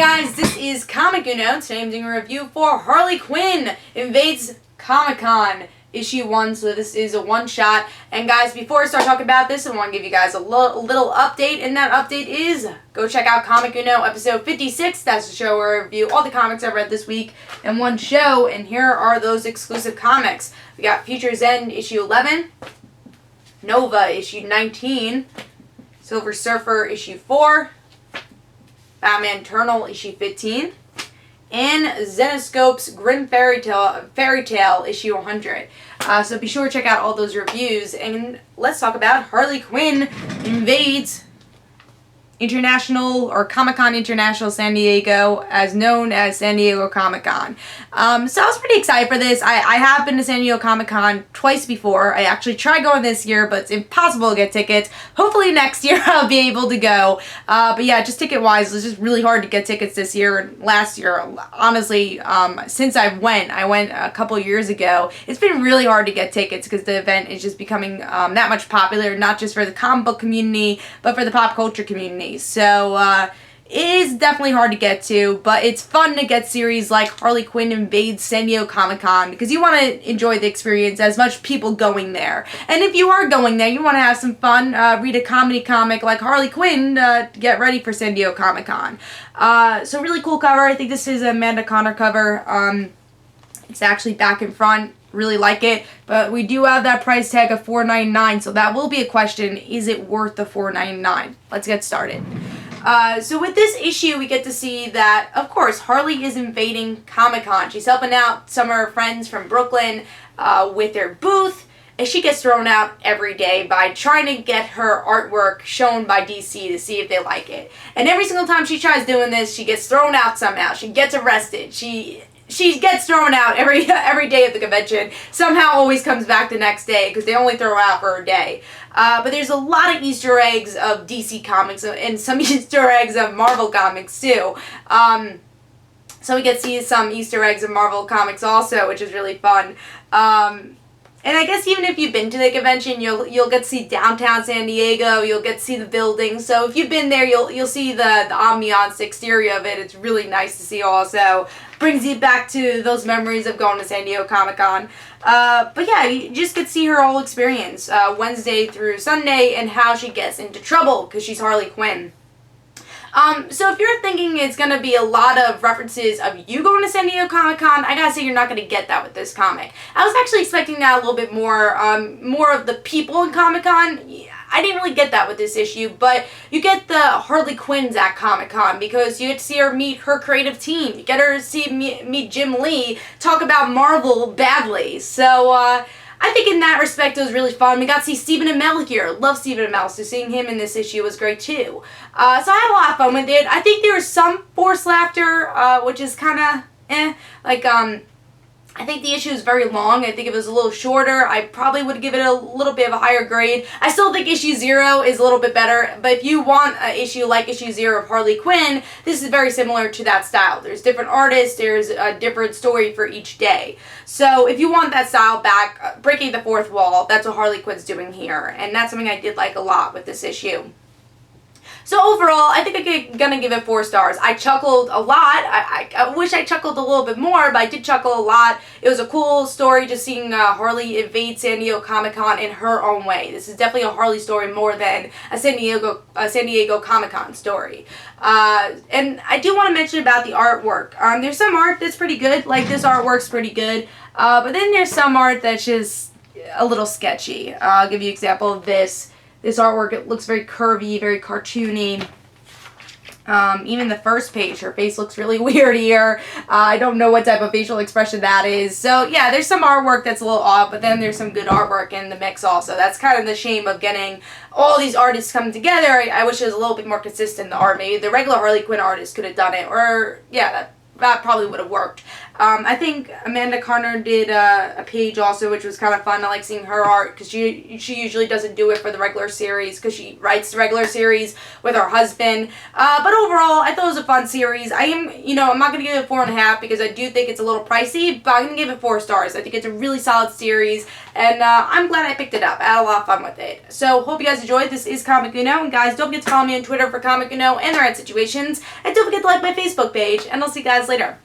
guys, this is Comic Uno. Today I'm doing a review for Harley Quinn Invades Comic-Con issue 1, so this is a one-shot. And guys, before I start talking about this, I want to give you guys a little update, and that update is go check out Comic Uno episode 56. That's the show where I review all the comics I've read this week in one show, and here are those exclusive comics. We got Future's End issue 11, Nova issue 19, Silver Surfer issue 4, Batman Eternal issue 15, and Zenoscope's Grim Fairy Tale issue 100. So be sure to check out all those reviews, and let's talk about Harley Quinn Invades International, or Comic-Con International San Diego, as known as San Diego Comic-Con. So I was pretty excited for this. I have been to San Diego Comic-Con twice before. I actually tried going this year, but it's impossible to get tickets. Hopefully next year I'll be able to go. But yeah, just ticket-wise, it was just really hard to get tickets this year. And last year, honestly, since I went a couple years ago, it's been really hard to get tickets because the event is just becoming that much popular, not just for the comic book community, but for the pop culture community. So, it is definitely hard to get to, but it's fun to get series like Harley Quinn Invades San Diego Comic-Con because you want to enjoy the experience as much people going there. And if you are going there, you want to have some fun, read a comedy comic like Harley Quinn to get ready for San Diego Comic-Con. So really cool cover. I think this is an Amanda Conner cover. It's actually back and front. Really like it, but we do have that price tag of $4.99, so that will be a question: is it worth the $4.99? Let's get started. So with this issue, we get to see that, of course, Harley is invading Comic-Con. She's helping out some of her friends from Brooklyn with their booth, and she gets thrown out every day by trying to get her artwork shown by DC to see if they like it. And every single time she tries doing this, she gets thrown out somehow. She gets arrested. She gets thrown out every day of the convention. Somehow always comes back the next day because they only throw her out for a day. But there's a lot of Easter eggs of DC comics and some Easter eggs of Marvel comics too. So we get to see some Easter eggs of Marvel comics also, which is really fun. And I guess even if you've been to the convention, you'll get to see downtown San Diego. You'll get to see the buildings. So if you've been there, you'll see the ambiance, the exterior of it. It's really nice to see also. Brings you back to those memories of going to San Diego Comic-Con. But yeah, you just get to see her whole experience, Wednesday through Sunday, and how she gets into trouble because she's Harley Quinn. So if you're thinking it's going to be a lot of references of you going to San Diego Comic-Con, I gotta say you're not going to get that with this comic. I was actually expecting that a little bit more, more of the people in Comic-Con. I didn't really get that with this issue, but you get the Harley Quinns at Comic-Con because you get to see her meet her creative team. You get her to see meet Jim Lee talk about Marvel badly. So, I think in that respect it was really fun. We got to see Stephen Amell here. Love Stephen Amell, so seeing him in this issue was great too. So I had a lot of fun with it. I think there was some forced laughter, which is kind of like, I think the issue is very long. I think if it was a little shorter, I probably would give it a little bit of a higher grade. I still think issue 0 is a little bit better, but if you want an issue like issue 0 of Harley Quinn, this is very similar to that style. There's different artists, there's a different story for each day. So if you want that style back, breaking the fourth wall, that's what Harley Quinn's doing here, and that's something I did like a lot with this issue. So overall, I think I'm going to give it 4 stars. I chuckled a lot. I wish I chuckled a little bit more, but I did chuckle a lot. It was a cool story just seeing Harley invade San Diego Comic-Con in her own way. This is definitely a Harley story more than a San Diego Comic-Con story. And I do want to mention about the artwork. There's some art that's pretty good. Like, this artwork's pretty good. But then there's some art that's just a little sketchy. I'll give you an example of this. This artwork, it looks very curvy, very cartoony. Even the first page, her face looks really weird here. I don't know what type of facial expression that is. So yeah, there's some artwork that's a little off, but then there's some good artwork in the mix also. That's kind of the shame of getting all these artists coming together. I wish it was a little bit more consistent, the art. Maybe the regular Harley Quinn artist could have done it, or yeah, that probably would have worked. I think Amanda Conner did a page also, which was kind of fun. I like seeing her art because she usually doesn't do it for the regular series because she writes the regular series with her husband. But overall, I thought it was a fun series. I'm not going to give it 4.5 because I do think it's a little pricey, but I'm going to give it 4 stars. I think it's a really solid series. and I'm glad I picked it up. I had a lot of fun with it. So hope you guys enjoyed. This is Comic Uno, and guys, don't forget to follow me on Twitter for Comic Uno and the Red Situations, and don't forget to like my Facebook page, and I'll see you guys later.